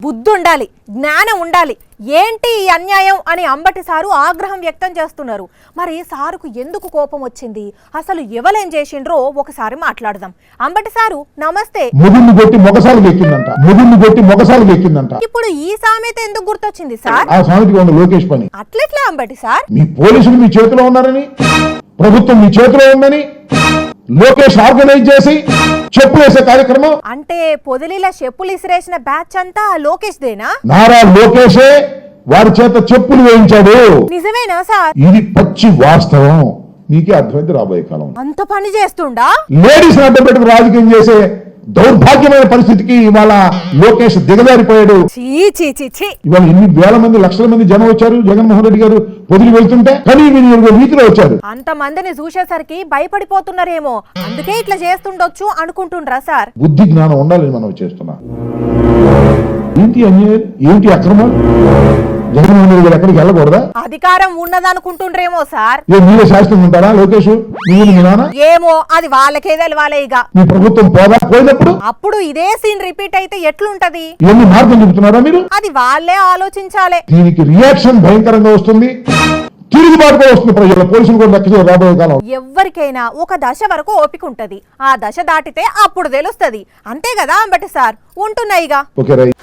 బుద్ధి ఉండాలి, జ్ఞానం ఉండాలి. ఏంటి ఈ అన్యాయం అని అంబటి సారు ఆగ్రహం వ్యక్తం చేస్తున్నారు. మరి సారుకు ఎందుకు కోపం వచ్చింది, అసలు ఎవలేం చేసిండ్రో ఒకసారి మాట్లాడదాం. అంబటి సారు నమస్తే. ముగుడిని కొట్టి మొగసాలు ఎక్కిందంట. ఇప్పుడు ఈ సామెత ఎందుకు గుర్తొచ్చింది సార్? ఆ సామెతకి ఉన్న లోకేష్ పని. అట్లెట్లా అంబటి సార్? మీ పోలీసులు మీ చేతిలో ఉన్నారని, ప్రభుత్వం మీ చేతిలో ఉందని లోకేష్ ఆర్గనైజ్ చేసి చెప్పులు వేసే కార్యక్రమం. అంటే పొదిలిల చెప్పులు ఇసిరేసిన బ్యాచ్ అంతా లోకేష్ దేనా? నారా లోకేషే వారి చేత చెప్పులు వేయించాడు. నిజమేనా సార్? ఇది పచ్చి వాస్తవం. మీకే అర్థమైంది రాబోయే కాలం. అంత పని చేస్తుండా? లేడీస్ అడ్డం పెట్టుకు రాజకీయం చేసే దౌర్భాగ్యమైన పరిస్థితికి ఇవాళ లోకేష్ దిగజారిపోయాడు. ఇవాళ ఇన్ని వేల మంది లక్షల మంది జనం వచ్చారు జగన్మోహన్ రెడ్డి గారు పొదిలి వెళ్తుంటే, కానీ వీధిలో వచ్చారు. అంత మందిని చూసేసరికి భయపడిపోతున్నారేమో, అందుకే ఇట్లా చేస్తుండొచ్చు అనుకుంటుండ్రా సార్? బుద్ధి జ్ఞానం ఉండాలని మనం చేస్తున్నా. ఏంటి అన్యాయం, ఏంటి అక్రమం? జగన్మోహన్ రెడ్డి గారు ఎక్కడికి వెళ్ళకూడదా? అధికారం ఉన్నదనుకుంటుండ్రేమో సార్. మీరే శాస్త్రం ఉంటారా లోకేష్? మీ నాన్న ఏమో, అది వాళ్ళకే తెలవాలే. ఇక మీ ప్రభుత్వం పోయినప్పుడు అప్పుడు ఇదే సీన్ రిపీట్ అయితే ఎట్లుంటది? ఇవన్నీ మార్గం చెబుతున్నారా మీరు? అది వాళ్ళే ఆలోచించాలి. దీనికి రియాక్షన్ భయంకరంగా వస్తుంది, తిరుగుబాటుగా వస్తుంది. ప్రజలు పోలీసులు కూడా లెక్క రాబోయే కాలం. ఎవరికైనా ఒక దశ వరకు ఓపిక ఉంటది, ఆ దశ దాటితే అప్పుడు తెలుస్తది. అంతే కదా అంబటి సార్? ఉంటున్నాయిగా. Okay right.